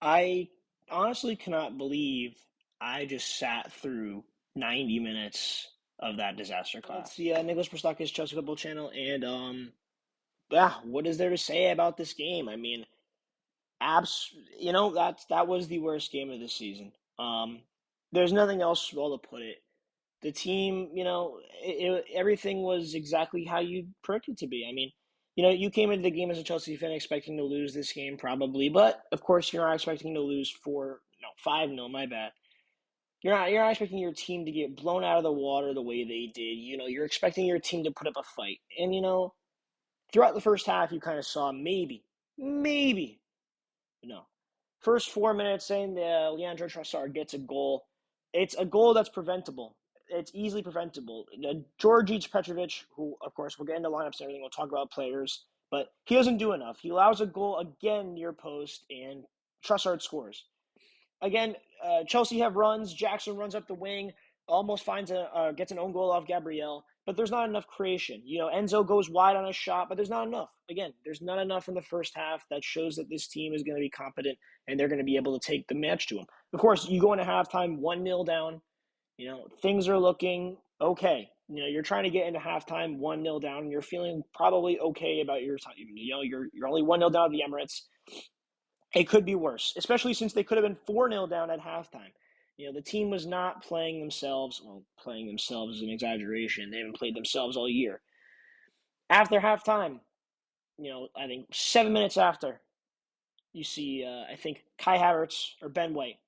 I honestly cannot believe I just sat through 90 minutes of that disaster class. It's the Nicholas Prostakis Chelsea Football Channel, and yeah, what is there to say about this game? I mean, that was the worst game of the season. There's nothing else well to put it. The team, everything was exactly how you predicted it to be. I mean, you came into the game as a Chelsea fan expecting to lose this game probably, but of course you're not expecting to lose 5-0, my bad. You're not expecting your team to get blown out of the water the way they did. You're expecting your team to put up a fight. And throughout the first half you kind of saw maybe no. First 4 minutes saying Leandro Trossard gets a goal. It's a goal that's preventable. It's easily preventable. Georgic Petrovic, who, of course, we'll get into lineups and everything. We'll talk about players. But he doesn't do enough. He allows a goal again near post, and Trossard scores. Again, Chelsea have runs. Jackson runs up the wing, almost gets an own goal off Gabriel, but there's not enough creation. Enzo goes wide on a shot, but there's not enough. Again, there's not enough in the first half that shows that this team is going to be competent and they're going to be able to take the match to them. Of course, you go into halftime 1-0 down. Things are looking okay. You're trying to get into halftime 1-0 down, and you're feeling probably okay about your time. You're only 1-0 down at the Emirates. It could be worse, especially since they could have been 4-0 down at halftime. The team was not playing themselves. Well, playing themselves is an exaggeration. They haven't played themselves all year. After halftime, I think 7 minutes after, you see, I think Kai Havertz or Ben White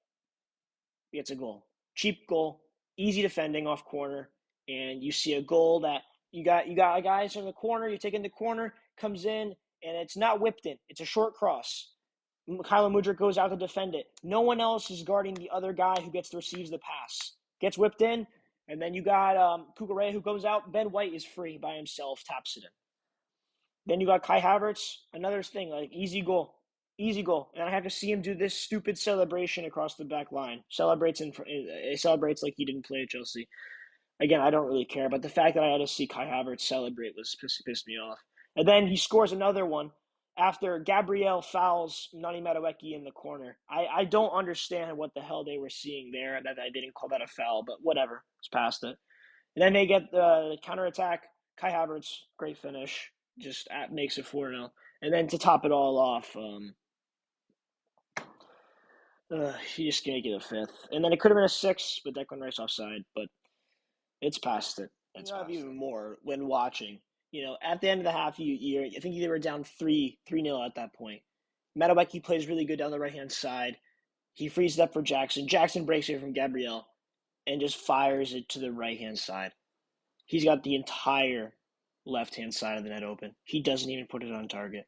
gets a goal. Cheap goal, easy defending off corner, and you see a goal that you got guys from the corner, you take in the corner, comes in, and it's not whipped in. It's a short cross. Kyler Mudryk goes out to defend it. No one else is guarding the other guy who receives the pass. Gets whipped in, and then you got Kukure who goes out. Ben White is free by himself, taps it in. Then you got Kai Havertz, another thing, like easy goal. Easy goal. And I have to see him do this stupid celebration across the back line. Celebrates like he didn't play at Chelsea. Again, I don't really care, but the fact that I had to see Kai Havertz celebrate pissed me off. And then he scores another one after Gabriel fouls Nani Madueke in the corner. I don't understand what the hell they were seeing there, that I didn't call that a foul, but whatever. It's past it. And then they get the counterattack. Kai Havertz, great finish, just makes it 4-0. And then to top it all off, he just can't get a fifth. And then it could have been a six, but Declan Rice offside, but it's past it. It's past even more when watching. At the end of the half, I think they were down 3-0 at that point. Madueke plays really good down the right-hand side. He frees it up for Jackson. Jackson breaks it from Gabriel and just fires it to the right-hand side. He's got the entire left-hand side of the net open. He doesn't even put it on target.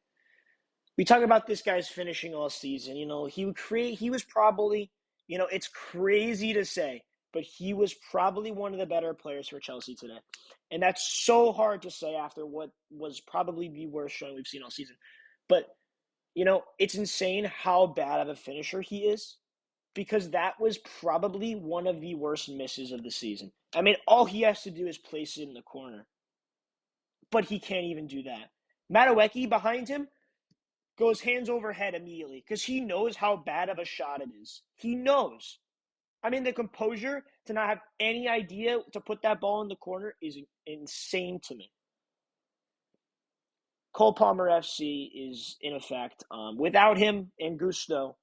We talk about this guy's finishing all season. He was probably, it's crazy to say, but he was probably one of the better players for Chelsea today. And that's so hard to say after what was probably the worst showing we've seen all season. But, it's insane how bad of a finisher he is, because that was probably one of the worst misses of the season. I mean, all he has to do is place it in the corner. But he can't even do that. Madueke behind him goes hands over head immediately because he knows how bad of a shot it is. He knows. I mean, the composure to not have any idea to put that ball in the corner is insane to me. Cole Palmer FC is in effect. Without him and Gusto,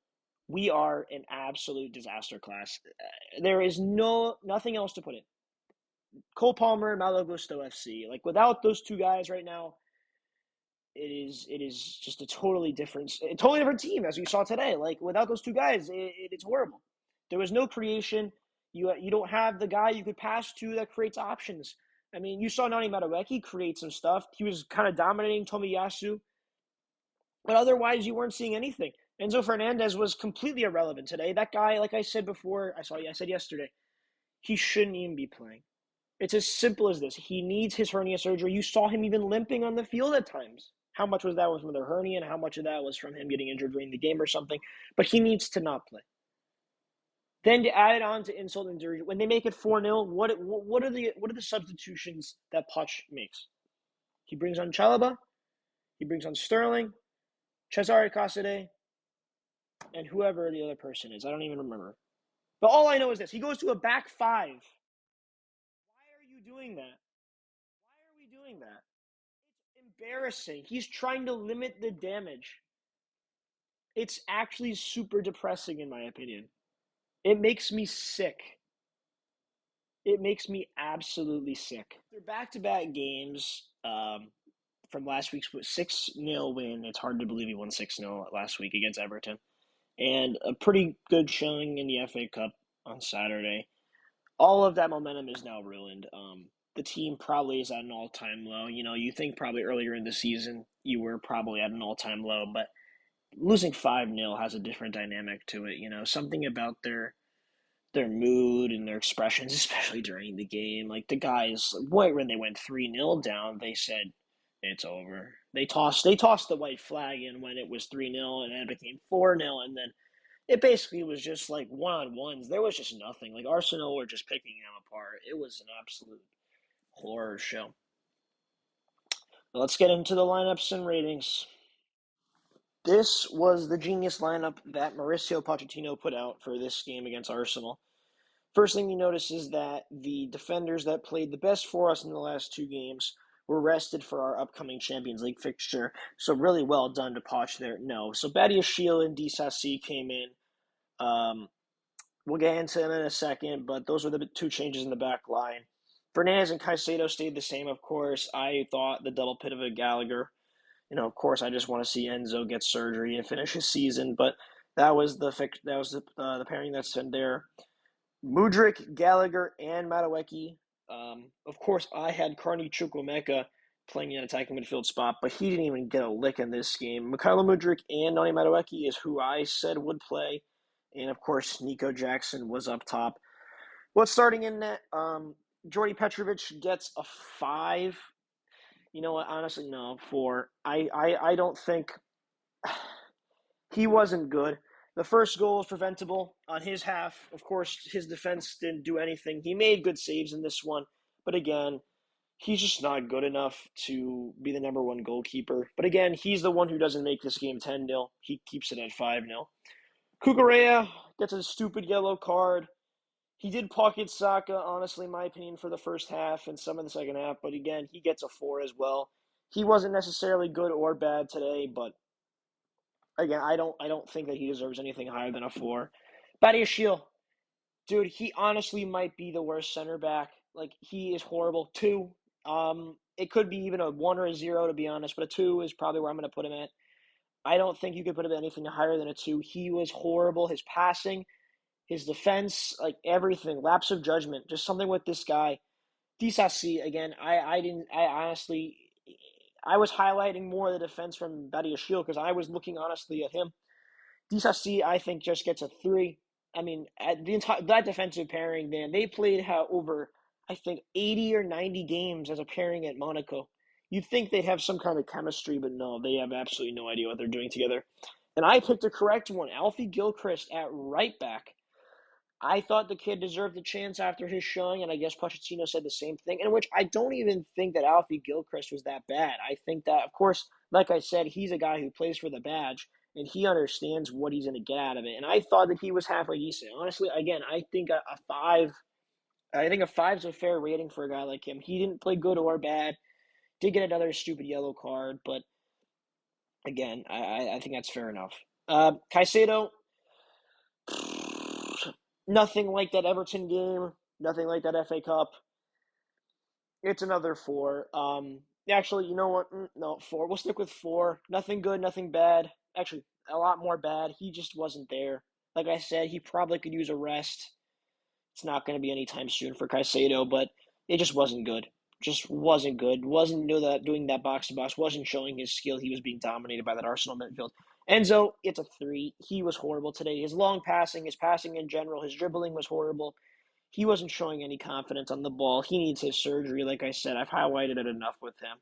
we are an absolute disaster class. There is nothing else to put it. Cole Palmer and Malo Gusto FC. Like, without those two guys right now, it is just a totally different team, as we saw today. Like, without those two guys, it's horrible. There was no creation. You don't have the guy you could pass to that creates options. I mean, you saw Nani Madueke create some stuff. He was kind of dominating Tomiyasu, but otherwise you weren't seeing anything. Enzo Fernandez was completely irrelevant today. That guy, like I said before, I said yesterday, he shouldn't even be playing. It's as simple as this. He needs his hernia surgery. You saw him even limping on the field at times. How much was that from the hernia, and how much of that was from him getting injured during the game or something? But he needs to not play. Then to add it on to insult and injury, when they make it 4-0, what are the substitutions that Poch makes? He brings on Chalaba, he brings on Sterling, Cesare Casade, and whoever the other person is. I don't even remember. But all I know is this: he goes to a back five. Why are you doing that? Why are we doing that? It's embarrassing. He's trying to limit the damage. It's actually super depressing, in my opinion. It makes me sick. It makes me absolutely sick. They're back-to-back games from last week's 6-0 win. It's hard to believe he won 6-0 last week against Everton. And a pretty good showing in the FA Cup on Saturday. All of that momentum is now ruined. The team probably is at an all-time low. You know, you think probably earlier in the season you were probably at an all-time low, but losing 5-0 has a different dynamic to it. You know, something about their mood and their expressions, especially during the game. Like the guys, right when they went 3-0 down, they said it's over. They tossed the white flag in when it was 3-0, and then it became 4-0, and then it basically was just like one on ones. There was just nothing. Like Arsenal were just picking them apart. It was an absolute horror show. But let's get into the lineups and ratings. This was the genius lineup that Mauricio Pochettino put out for this game against Arsenal. First thing you notice is that the defenders that played the best for us in the last two games were rested for our upcoming Champions League fixture. So really well done to Poch there. No. So Badiashile and Disasi came in. Um, we'll get into them in a second, but those were the two changes in the back line. Fernandez and Caicedo stayed the same, of course. I thought the double pit of a Gallagher. You know, of course, I just want to see Enzo get surgery and finish his season, but that was the pairing that's been there. Mudryk, Gallagher, and Madueke. Of course, I had Carney Chukwuemeka playing in an attacking midfield spot, but he didn't even get a lick in this game. Mykhailo Mudryk and Noni Madueke is who I said would play, and of course, Nico Jackson was up top. What's starting in net? Jordy Petrovic gets a 5. You know what? Honestly, no, 4. I don't think he wasn't good. The first goal was preventable on his half. Of course, his defense didn't do anything. He made good saves in this one, but again, he's just not good enough to be the number one goalkeeper. But again, he's the one who doesn't make this game 10-0. He keeps it at 5-0. Cucurella gets a stupid yellow card. He did pocket Saka, honestly, in my opinion, for the first half and some of the second half. But again, he gets a 4 as well. He wasn't necessarily good or bad today, but again, I don't think that he deserves anything higher than a 4. Badiashile, dude, he honestly might be the worst center back. Like he is horrible. 2. It could be even a 1 or a 0 to be honest, but a 2 is probably where I'm going to put him at. I don't think you could put him at anything higher than a 2. He was horrible. His passing, his defense, like everything, lapse of judgment, just something with this guy. Disasi again. I didn't. I honestly, I was highlighting more the defense from Badiashile because I was looking honestly at him. Disasi, I think, just gets a 3. I mean, at the entire that defensive pairing, man, they played over I think 80 or 90 games as a pairing at Monaco. You'd think they'd have some kind of chemistry, but no, they have absolutely no idea what they're doing together. And I picked the correct one, Alfie Gilchrist at right back. I thought the kid deserved a chance after his showing, and I guess Pochettino said the same thing, in which I don't even think that Alfie Gilchrist was that bad. I think that, of course, like I said, he's a guy who plays for the badge, and he understands what he's going to get out of it. And I thought that he was halfway decent. Honestly, again, I think a 5. I think a 5 is a fair rating for a guy like him. He didn't play good or bad. Did get another stupid yellow card, but again, I think that's fair enough. Caicedo, nothing like that Everton game. Nothing like that FA Cup. It's another 4. Actually, you know what? No, 4. We'll stick with 4. Nothing good, nothing bad. Actually, a lot more bad. He just wasn't there. Like I said, he probably could use a rest. It's not going to be anytime soon for Caicedo, but it just wasn't good. Just wasn't good. Wasn't doing that box to box. Wasn't showing his skill. He was being dominated by that Arsenal midfield. Enzo, it's a 3. He was horrible today. His long passing, his passing in general, his dribbling was horrible. He wasn't showing any confidence on the ball. He needs his surgery. Like I said, I've highlighted it enough with him.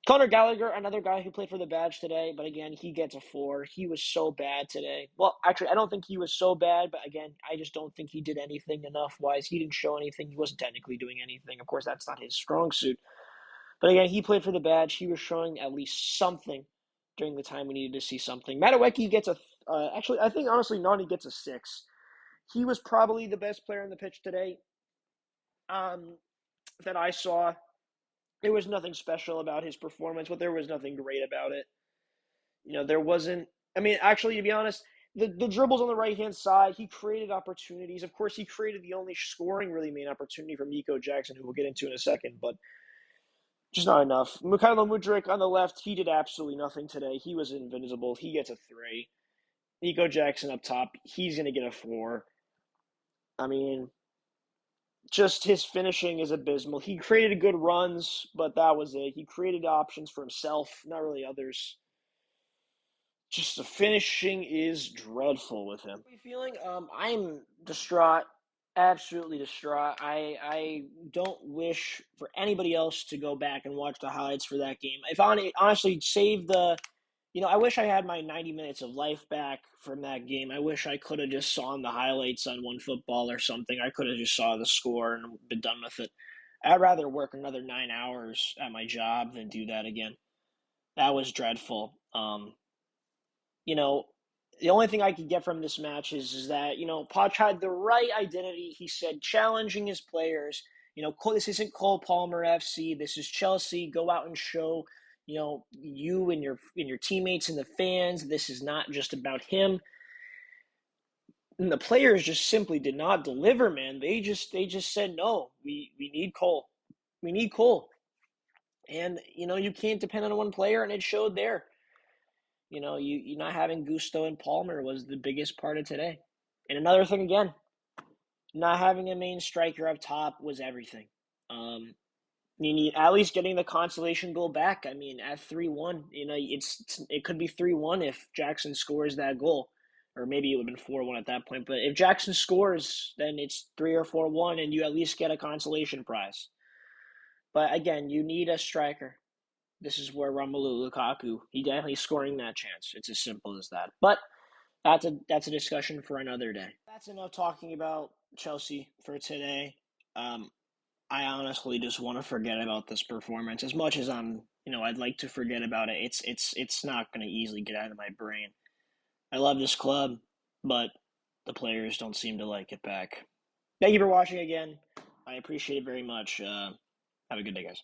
Conor Gallagher, another guy who played for the badge today, but again, he gets a 4. He was so bad today. Well, actually, I don't think he was so bad, but again, I just don't think he did anything enough-wise. He didn't show anything. He wasn't technically doing anything. Of course, that's not his strong suit. But again, he played for the badge. He was showing at least something during the time we needed to see something. Madueke gets a Actually, I think honestly, Nani gets a 6. He was probably the best player on the pitch today um, that I saw. There was nothing special about his performance, but there was nothing great about it. There wasn't. I mean, actually, to be honest, the dribbles on the right hand side, he created opportunities. Of course, he created the only scoring really main opportunity from Nico Jackson, who we'll get into in a second, but just not enough. Mykhailo Mudryk on the left, he did absolutely nothing today. He was invincible. He gets a 3. Nico Jackson up top, he's going to get a 4. I mean, just his finishing is abysmal. He created good runs, but that was it. He created options for himself, not really others. Just the finishing is dreadful with him. How are you feeling? I'm distraught, absolutely distraught. I don't wish for anybody else to go back and watch the highlights for that game. If honestly, save the. I wish I had my 90 minutes of life back from that game. I wish I could have just saw the highlights on OneFootball or something. I could have just saw the score and been done with it. I'd rather work another 9 hours at my job than do that again. That was dreadful. You know, the only thing I could get from this match is that, Poch had the right identity. He said challenging his players. This isn't Cole Palmer FC. This is Chelsea. Go out and show, you and your teammates and the fans. This is not just about him. And the players just simply did not deliver, man. They just said no. We need Cole. We need Cole. And you can't depend on one player, and it showed there. You not having Gusto and Palmer was the biggest part of today. And another thing again, not having a main striker up top was everything. Um, you need at least getting the consolation goal back. I mean, at 3-1, it could be 3-1 if Jackson scores that goal, or maybe it would have been 4-1 at that point. But if Jackson scores, then it's 3 or 4-1, and you at least get a consolation prize. But again, you need a striker. This is where Romelu Lukaku, he definitely scoring that chance. It's as simple as that. But that's a discussion for another day. That's enough talking about Chelsea for today. Um, I honestly just want to forget about this performance. As much as I'd like to forget about it. It's not going to easily get out of my brain. I love this club, but the players don't seem to like it back. Thank you for watching again. I appreciate it very much. Have a good day, guys.